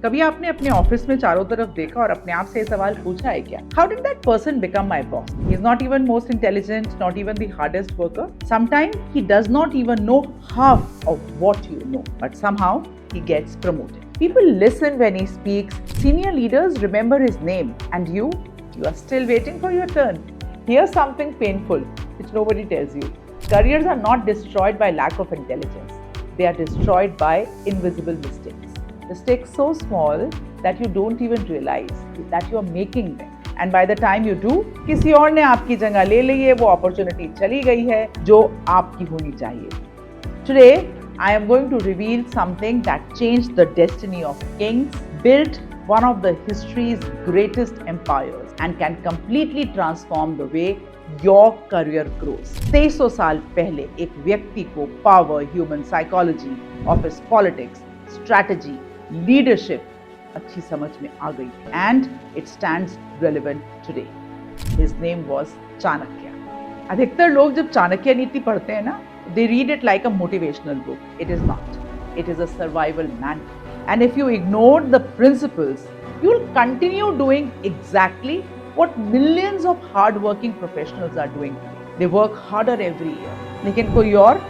कभी आपने अपने ऑफिस में चारों तरफ देखा और अपने आप से ये सवाल पूछा है क्या? How did that person become my boss? He's not even most intelligent, not even the hardest worker. Sometimes he does not even know half of what you know, but somehow he gets promoted. People listen when he speaks. Senior leaders remember his name, and you are still waiting for your turn. Here's something painful, which nobody tells you. Careers are not destroyed by lack of intelligence. They are destroyed by invisible mistakes. Mistakes so small that you don't even realize that you are making them. And by the time you do, किसी और ने आपकी जगह ले ली है, वो opportunity चली गई है जो आपकी होनी चाहिए. Today, I am going to reveal something that changed the destiny of kings, built one of the history's greatest empires, and can completely transform the way your career grows. 2300 साल पहले एक व्यक्ति को power, human psychology, office politics, strategy, leadership अच्छी समझ में आ गई and it stands relevant today. His name was Chanakya. अधिकतर लोग जब चाणक्य नीति पढ़ते हैं ना, they read it like a motivational book. It is not. It is a survival manual. And if you ignore the principles, you will continue doing exactly what millions of hard-working professionals are doing today. They work harder every year. लेकिन कोई और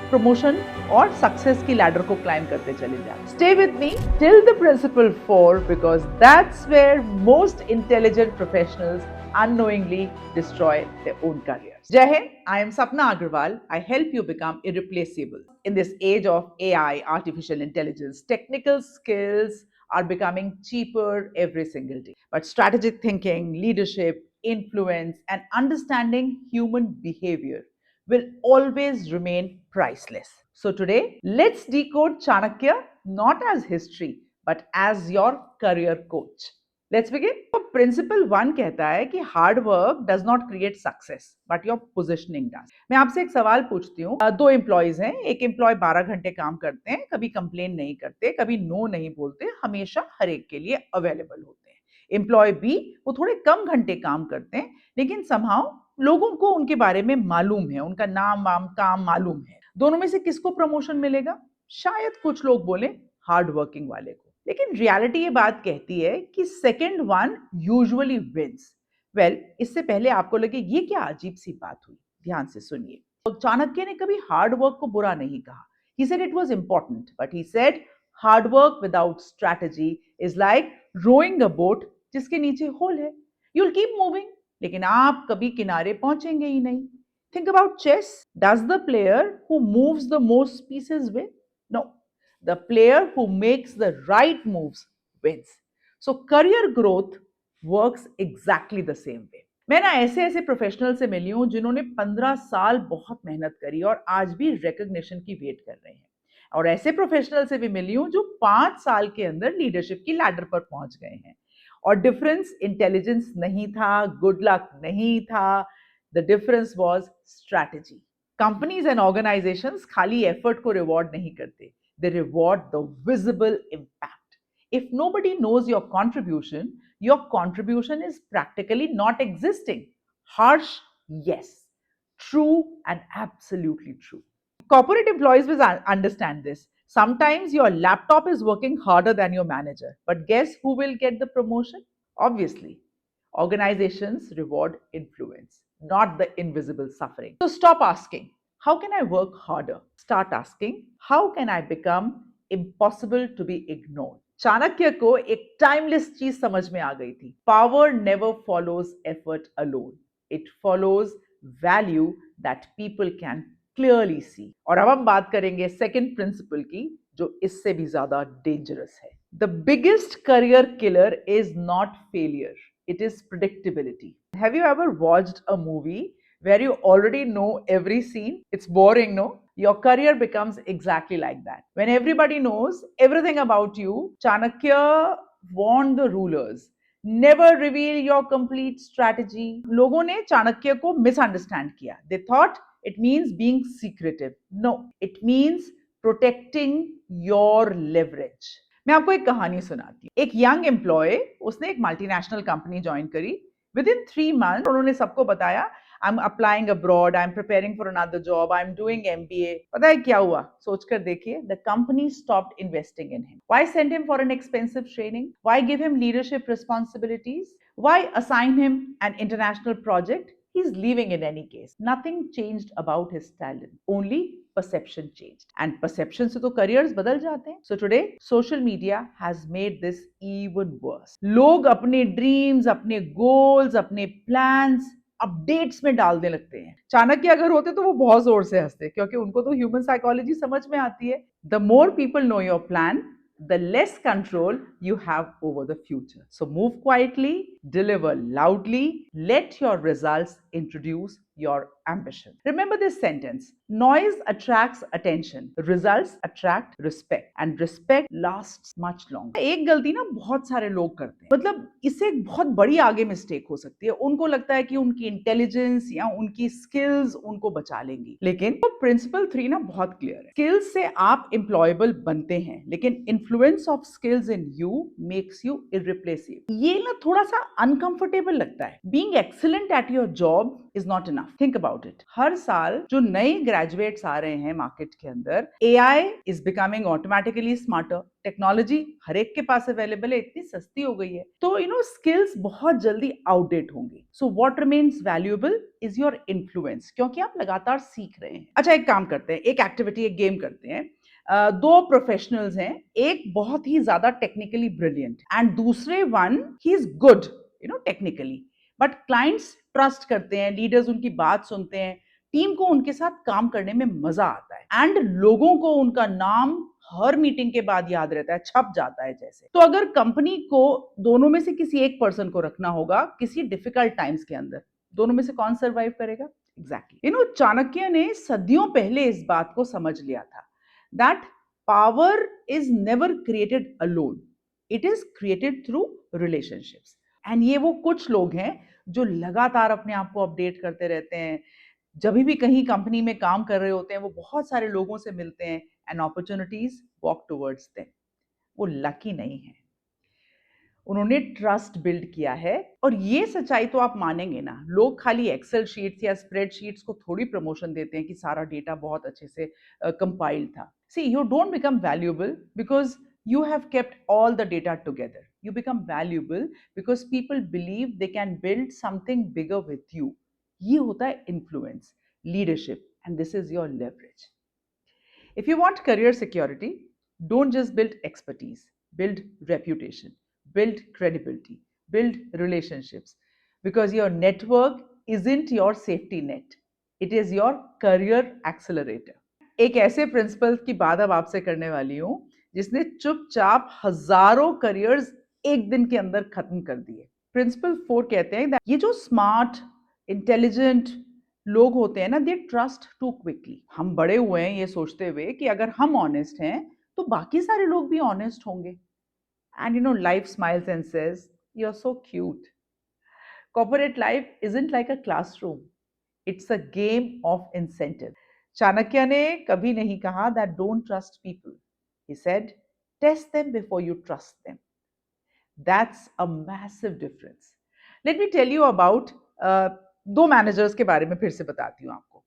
promotion और success की ladder को climb करते चले जाए. Stay with me till the principle 4 because that's where most intelligent professionals unknowingly destroy their own careers. Jai Hind, I am Sapna Agrawal. I help you become irreplaceable. In this age of AI, artificial intelligence, technical skills are becoming cheaper every single day. But strategic thinking, leadership, influence, and understanding human behavior will always remain priceless. So today, let's decode Chanakya not as history, but as your career coach. Let's begin. So principle 1 कहता है कि hard work does not create success, but your positioning does. मैं आपसे एक सवाल पूछती हूँ. दो एम्प्लॉयज हैं. एक एम्प्लॉय 12 घंटे काम करते हैं, कभी कंप्लेन नहीं करते, कभी नो नहीं बोलते, हमेशा हर एक के लिए अवेलेबल होते हैं. एम्प्लॉय बी, वो थोड़े कम घंटे काम करते हैं, लेकिन समहाउ लोगों को उनके बारे में मालूम है, उनका नाम वाम काम मालूम है. दोनों में से किसको प्रमोशन मिलेगा? शायद कुछ लोग बोले हार्ड वर्किंग वाले को. लेकिन रियलिटी ये बात कहती है कि second one usually wins. Well, इससे पहले आपको लगे ये क्या अजीब सी बात हुई, ध्यान से सुनिए. चाणक्य ने कभी हार्ड वर्क को बुरा नहीं कहा. He said it was important, but he said hard work without strategy is like rowing a boat जिसके नीचे होल है. You'll keep moving, लेकिन आप कभी किनारे पहुंचेंगे ही नहीं. Think about chess. Does the player who moves the most pieces win? No. The player who makes the right moves wins. So career growth works exactly the same way. मैं ना ऐसे ऐसे प्रोफेशनल से मिली हूं जिन्होंने 15 साल बहुत मेहनत करी और आज भी रिकॉग्निशन की वेट कर रहे हैं. और ऐसे प्रोफेशनल से भी मिली हूं जो 5 साल के अंदर लीडरशिप की लैडर पर पहुंच गए हैं. और डिफरेंस इंटेलिजेंस नहीं था, गुड लक नहीं था. The difference was strategy. Companies and organisations खाली एफर्ट को रिवॉर्ड नहीं करते, they reward the visible impact. If nobody knows your contribution is practically not existing. Harsh, yes. True and absolutely true. Corporate employees will understand this. Sometimes your laptop is working harder than your manager, but guess who will get the promotion? Obviously, organizations reward influence, not the invisible suffering. So stop asking, how can I work harder? Start asking, how can I become impossible to be ignored? Chanakya को एक timeless चीज समझ में आ गई थी. Power never follows effort alone, it follows value that people can clearly see. और अब हम बात करेंगे सेकंड प्रिंसिपल की, जो इससे भी ज्यादा डेंजरस है. The biggest career killer is not failure, it is predictability. Have you ever watched a movie where you already know every scene? It's boring, no? Your career becomes exactly like that. When everybody knows everything about you, Chanakya warned the rulers, never reveal your complete strategy. लोगों ने चाणक्य को misunderstand किया. They thought it means being secretive. No, it means protecting your leverage. मैं आपको एक कहानी सुनाती हूँ. एक यंग एम्प्लॉय, उसने एक मल्टीनेशनल कंपनी ज्वाइन करी. विद इन 3 months उन्होंने सबको बताया, I'm applying abroad, I'm preparing for another job, I'm doing MBA. पता है क्या हुआ? सोचकर देखिए, the company stopped investing in him. Why send him for an expensive training? Why give him leadership responsibilities? Why assign him an international project? He's leaving in any case. Nothing changed about his talent. Only perception changed. And perception से तो careers बदल जाते हैं. So today, social media has made this even worse. लोग अपने dreams, अपने goals, अपने plans updates में डालने लगते हैं. चाणक्य अगर होते तो वो बहुत जोर से हंसते, क्योंकि उनको तो ह्यूमन साइकोलॉजी समझ में आती है. The more people know your plan, the less control you have over the future. So move quietly, deliver loudly, let your results introduce your ambition. Remember this sentence: noise attracts attention, results attract respect, and respect lasts much longer. एक गलती ना बहुत सारे लोग करते हैं, मतलब इससे एक बहुत बड़ी आगे मिस्टेक हो सकती है. उनको लगता है कि उनकी इंटेलिजेंस या उनकी स्किल्स उनको बचा लेंगी, लेकिन तो प्रिंसिपल 3 ना बहुत क्लियर है. स्किल्स से आप एम्प्लॉयबल बनते हैं, लेकिन influence of skills in you makes you irreplaceable. ये ना थोड़ा सा अनकंफर्टेबल लगता है. Being excellent at your job is not enough. Think about it. हर साल जो नए ग्रेजुएट्स आ रहे हैं मार्केट के अंदर, AI is becoming automatically smarter. Technology हर एक के पास अवेलेबल है, इतनी सस्ती हो गई है, तो स्किल्स बहुत जल्दी आउटडेट होंगी. So what remains valuable is your influence, क्योंकि आप लगातार सीख रहे हैं. अच्छा, एक काम करते हैं, एक एक्टिविटी, एक गेम करते हैं. दो प्रोफेशनल्स हैं, एक बहुत ही ज्यादा टेक्निकली ब्रिलियंट एंड दूसरे one he is good technically, but clients trust करते हैं, लीडर्स उनकी बात सुनते हैं, टीम को उनके साथ काम करने में मजा आता है, एंड लोगों को उनका नाम हर मीटिंग के बाद याद रहता है, छप जाता है जैसे. तो अगर कंपनी को दोनों में से किसी एक पर्सन को रखना होगा किसी डिफिकल्ट टाइम्स के अंदर, दोनों में से कौन सर्वाइव करेगा? एग्जैक्टली. चाणक्य ने सदियों पहले इस बात को समझ लिया था that power is never created alone, it is created through relationships. And ये वो कुछ लोग हैं जो लगातार अपने आप को अपडेट करते रहते हैं. जब भी कहीं कंपनी में काम कर रहे होते हैं, वो बहुत सारे लोगों से मिलते हैं, and opportunities walk towards them. वो लकी नहीं है, उन्होंने ट्रस्ट बिल्ड किया है. और ये सच्चाई तो आप मानेंगे ना, लोग खाली एक्सेल शीट्स या स्प्रेडशीट्स को थोड़ी प्रमोशन देते हैं कि सारा डेटा बहुत अच्छे से कंपाइल्ड था. See, you don't become valuable because you have kept all the data together. You become valuable because people believe they can build something bigger with you. ये होता है influence, leadership, and this is your leverage. If you want career security, don't just build expertise, build reputation, build credibility, build relationships, because your network isn't your safety net. It is your career accelerator. एक ऐसे principal की बात अब आपसे करने वाली हूं जिसने चुपचाप हजारों करियर्स एक दिन के अंदर खत्म कर दिए. प्रिंसिपल 4 कहते हैं ये जो स्मार्ट, इंटेलिजेंट लोग होते हैं ना, दे ट्रस्ट टू क्विकली. हम बड़े हुए हैं ये सोचते हुए कि अगर हम ऑनेस्ट हैं तो बाकी सारे लोग भी ऑनेस्ट होंगे. And life smiles and says you are so cute. Corporate life isn't like a classroom, it's a game of incentive. Chanakya ने कभी नहीं कहा that don't trust people. He said, test them before you trust them. That's a massive difference. Let me tell you about दो managers के बारे में फिर से बताती हूँ आपको.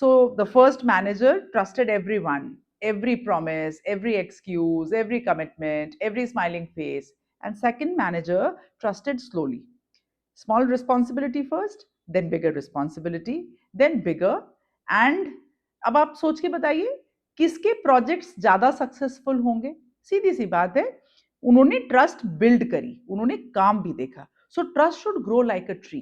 So the first manager trusted everyone, every promise, every excuse, every commitment, every smiling face. And second manager trusted slowly. Small responsibility first, then bigger responsibility, then bigger. And अब आप सोच के बताइए किसके प्रोजेक्ट्स ज्यादा सक्सेसफुल होंगे? सीधी सी बात है, उन्होंने ट्रस्ट बिल्ड करी, उन्होंने काम भी देखा. So trust should grow like a tree,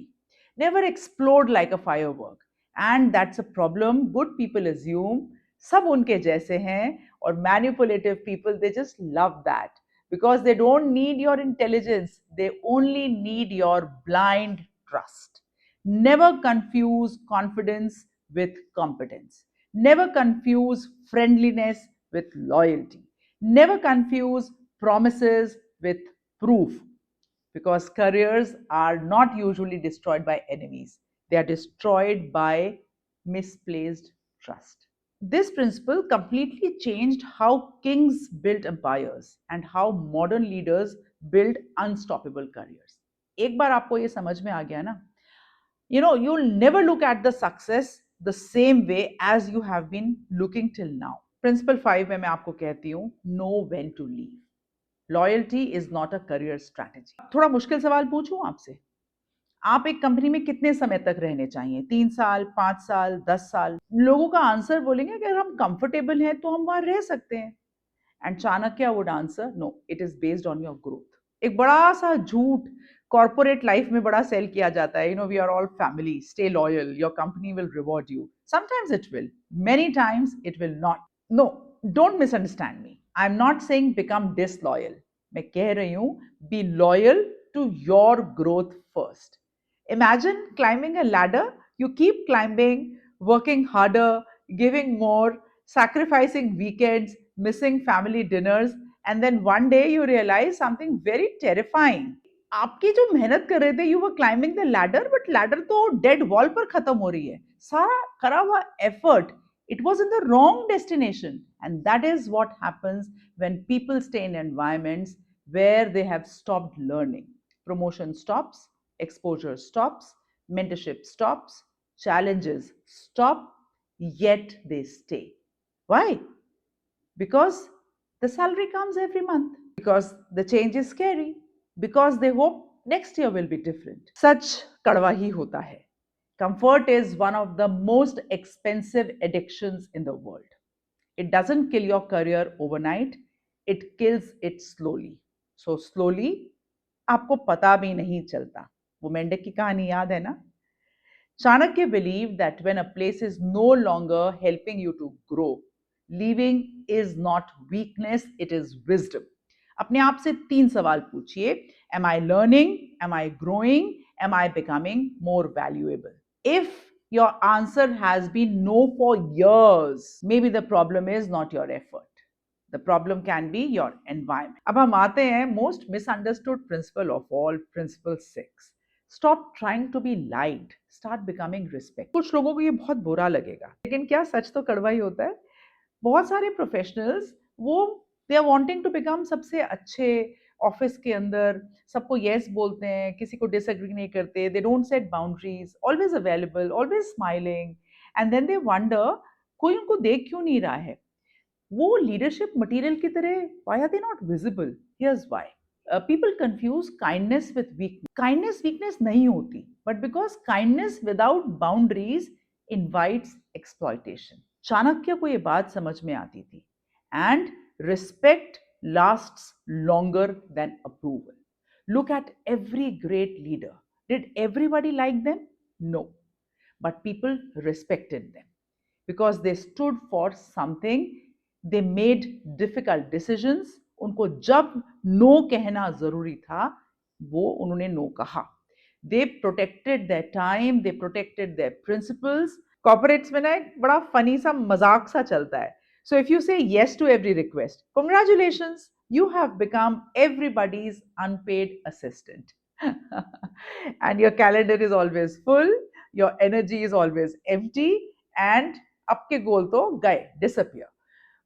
never explode like a firework. And that's a problem. Good people assume सब उनके जैसे हैं, और manipulative people they just love that because they don't need your intelligence, they only need your blind trust. Never confuse confidence with competence. Never confuse friendliness with loyalty. Never confuse promises with proof, because careers are not usually destroyed by enemies, they are destroyed by misplaced trust. This principle completely changed how kings built empires and how modern leaders build unstoppable careers. एक बार आपको ये समझ में आ गया ना, You'll never look at the success the same way as you have been looking till now. Principle 5 में मैं आपको कहती हूँ, know when to leave. Loyalty is not a career strategy. थोड़ा मुश्किल सवाल पूछूं आपसे, आप एक कंपनी में कितने समय तक रहने चाहिए? 3 साल, 5 साल, 10 साल? लोगों का आंसर बोलेंगे अगर हम कंफर्टेबल हैं तो हम वहां रह सकते हैं। And Chanakya would answer, no, it is based on your growth. एक बड़ा सा झूठ कॉर्पोरेट लाइफ में बड़ा सेल किया जाता है, we are all family, stay loyal, your company will reward you. Sometimes it will, many times it will not. No, don't misunderstand me, I am not saying become disloyal. मैं कह रही हूं, be loyal to your growth first. Imagine climbing a ladder. You keep climbing, working harder, giving more, sacrificing weekends, missing family dinners, and then one day you realize something very terrifying. आपकी जो मेहनत कर रहे थे, you were climbing the ladder, but ladder तो dead wall पर खत्म हो रही है। सारा करा हुआ effort, it was in the wrong destination. And that is what happens when people stay in environments where they have stopped learning. Promotion stops, exposure stops, mentorship stops, challenges stop, yet they stay. Why? Because the salary comes every month, because the change is scary, because they hope next year will be different. Such kadwa hi hota hai. Comfort is one of the most expensive addictions in the world. It doesn't kill your career overnight, it kills it slowly. So slowly, आपको पता भी नहीं चलता। वो मेंढक की कहानी याद है ना? Chanakya believed that when a place is no longer helping you to grow, leaving is not weakness, it is wisdom. अपने आप से 3 सवाल पूछिए, am I learning, am I growing, am I becoming more valuable? If your answer has been no for years, maybe the problem is not your effort. The problem can be your environment. अब हम आते हैं most misunderstood principle of all, principle 6. Stop trying to be liked, start becoming respect. कुछ लोगों को ये बहुत बुरा लगेगा, लेकिन क्या सच तो कड़वा ही होता है। बहुत सारे प्रोफेशनल्स वो they are wanting to become सबसे अच्छे ऑफिस के अंदर, सबको यस बोलते हैं, किसी को डिसएग्री नहीं करते, they don't set boundaries, always available, always smiling, and then they wonder कोई उनको देख क्यों नहीं रहा है। वो लीडरशिप मटेरियल की तरह, why are they not visible? Here's why. People confuse kindness with weakness. Kindness weakness नहीं होती, but because kindness without boundaries invites exploitation. Chanakya को ये बात समझ में आती थी, and respect lasts longer than approval. Look at every great leader. Did everybody like them? No, but people respected them because they stood for something. They made difficult decisions. उनको जब no कहना जरूरी था, वो उन्होंने नो कहा। They protected their time, they protected their principles. Corporates में ना एक बड़ा फनी सा मजाक सा चलता है। So if you say yes to every request, congratulations, you have become everybody's unpaid assistant. And your calendar is always full, your energy is always empty, and आपके गोल तो गए, disappear.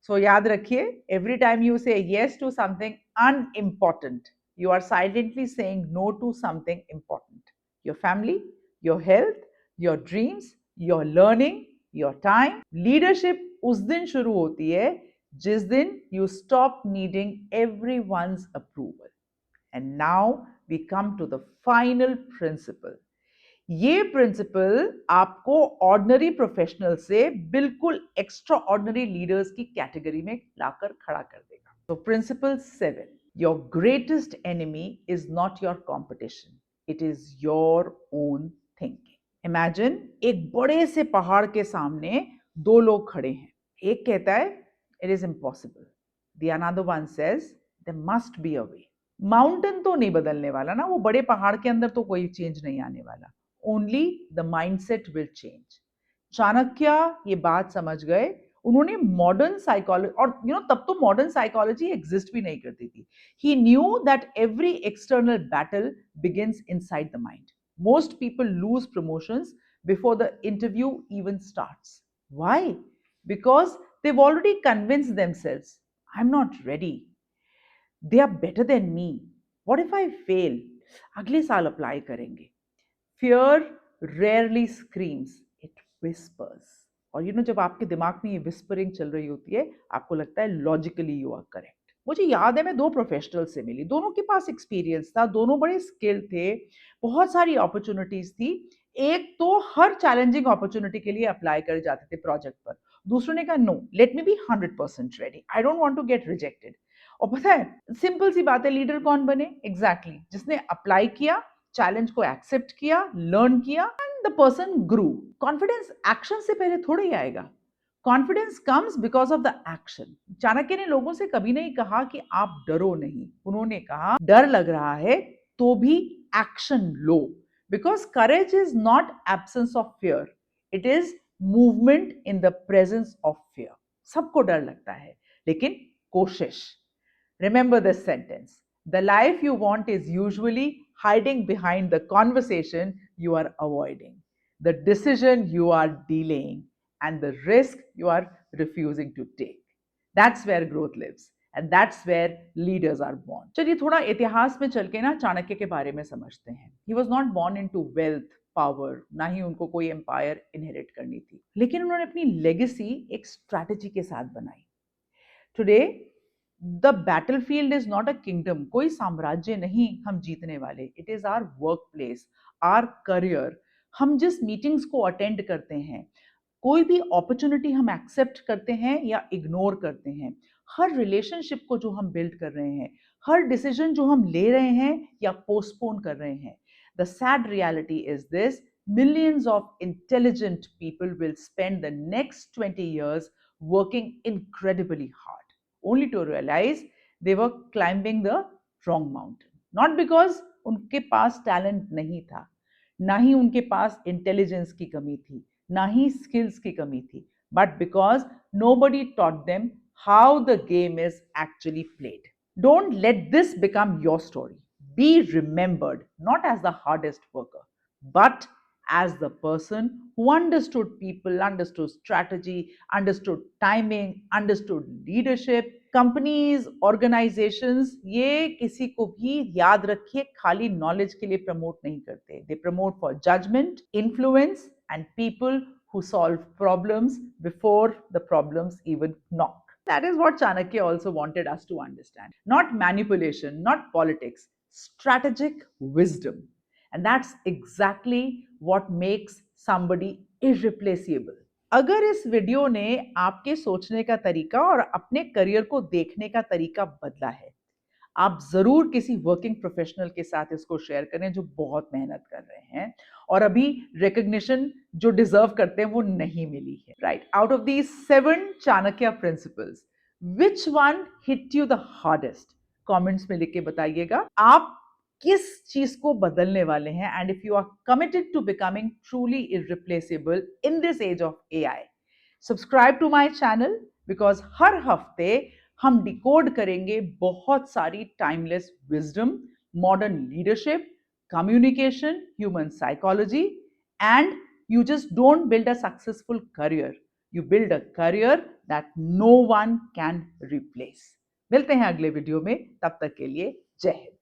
So याद रखिए, every time you say yes to something unimportant, you are silently saying no to something important. Your family, your health, your dreams, your learning, your time. Leadership उस दिन शुरू होती है जिस दिन you stop needing everyone's approval. And now we come to the final principle. ये principle आपको ordinary professional से बिल्कुल एक्स्ट्रा ऑर्डिनरी लीडर्स की कैटेगरी में लाकर खड़ा कर देगा। तो principle 7, your greatest enemy is not your competition, it is your own thinking. Imagine एक बड़े से पहाड़ के सामने 2 लोग खड़े हैं। एक कहता है it is impossible, the another one says there must be a way. Mountain तो नहीं बदलने वाला ना, वो बड़े पहाड़ के अंदर तो कोई चेंज नहीं आने वाला, only the mindset will change. Chanakya ये बात समझ गए। उन्होंने मॉडर्न साइकोलॉजी, और तब तो मॉडर्न साइकोलॉजी एग्जिस्ट भी नहीं करती थी। He knew that every external battle begins inside the mind. Most people lose promotions before the interview even starts. Why? Because they've already convinced themselves, I'm not ready, they are better than me, what if I fail, अगले साल apply करेंगे। Fear rarely screams, it whispers. और जब आपके दिमाग में ये whispering चल रही होती है, आपको लगता है लॉजिकली यू आर करेक्ट। मुझे याद है मैं दो प्रोफेशनल से मिली, दोनों के पास एक्सपीरियंस था, दोनों बड़े स्किल्ड थे, बहुत सारी अपॉर्चुनिटीज थी। एक तो हर चैलेंजिंग अपॉर्चुनिटी के लिए अप्लाई कर जाते थे प्रोजेक्ट पर, दूसरे ने कहा no, let me be 100% ready, I don't want to get rejected. और पता है सिंपल सी बात है, लीडर कौन बने? एग्जैक्टली जिसने अप्लाई किया, चैलेंज को एक्सेप्ट किया, लर्न किया, and the person grew. Confidence action से पहले थोड़ा ही आएगा, confidence comes because of the action. Chanakya ने लोगों से कभी नहीं कहा कि आप डरो नहीं, उन्होंने कहा डर लग रहा है तो भी action low, because courage is not absence of fear, it is movement in the presence of fear. सबको डर लगता है, लेकिन कोशिश। Remember this sentence: the life you want is usually hiding behind the conversation you are avoiding, the decision you are delaying, and the risk you are refusing to take. That's where growth lives. And that's where leaders are born. चलिए थोड़ा इतिहास में चल के ना चाणक्य के बारे में समझते हैं। He was not born into wealth, power, ना ही उनको कोई एम्पायर इनहेरिट करनी थी, लेकिन उन्होंने अपनी लेगेसी एक स्ट्रैटेजी के साथ बनाई। Today the battlefield is not a kingdom, कोई साम्राज्य नहीं हम जीतने वाले, it is our workplace, our career. हम जिस मीटिंग्स को अटेंड करते हैं, कोई भी अपॉर्चुनिटी हम एक्सेप्ट करते हैं या इग्नोर करते हैं, हर रिलेशनशिप को जो हम बिल्ड कर रहे हैं, हर डिसीजन जो हम ले रहे हैं या पोस्टपोन कर रहे हैं, the sad reality is this: millions of intelligent people will spend the next 20 years working incredibly hard, only to realize they were climbing the wrong mountain. Not because उनके पास टैलेंट नहीं था, ना ही उनके पास इंटेलिजेंस की कमी थी, ना ही स्किल्स की कमी थी, but because nobody taught them how the game is actually played. Don't let this become your story. Be remembered not as the hardest worker, but as the person who understood people, understood strategy, understood timing, understood leadership. Companies, organisations ये किसी को भी याद रखिए खाली knowledge के लिए promote नहीं करते, they promote for judgement, influence and people who solve problems before the problems even knock. That is what Chanakya also wanted us to understand. Not manipulation, not politics, strategic wisdom. And that's exactly what makes somebody irreplaceable. अगर इस video ने आपके सोचने का तरीका और अपने career को देखने का तरीका बदला है, आप जरूर किसी वर्किंग प्रोफेशनल के साथ इसको शेयर करें जो बहुत मेहनत कर रहे हैं और अभी रिकॉग्निशन जो डिजर्व करते हैं वो नहीं मिली है। Right, out of these 7 Chanakya principles, which one hit you the hardest? Comments में लिख के बताइएगा आप किस चीज को बदलने वाले हैं। And if you are committed to becoming truly irreplaceable in this age of AI, subscribe to my channel, because हर हफ्ते हम डिकोड करेंगे बहुत सारी timeless wisdom, modern leadership, communication, human psychology, and you just don't build a successful career, you build a career that no one can replace. मिलते हैं अगले video में, तब तक के लिए जय हिंद।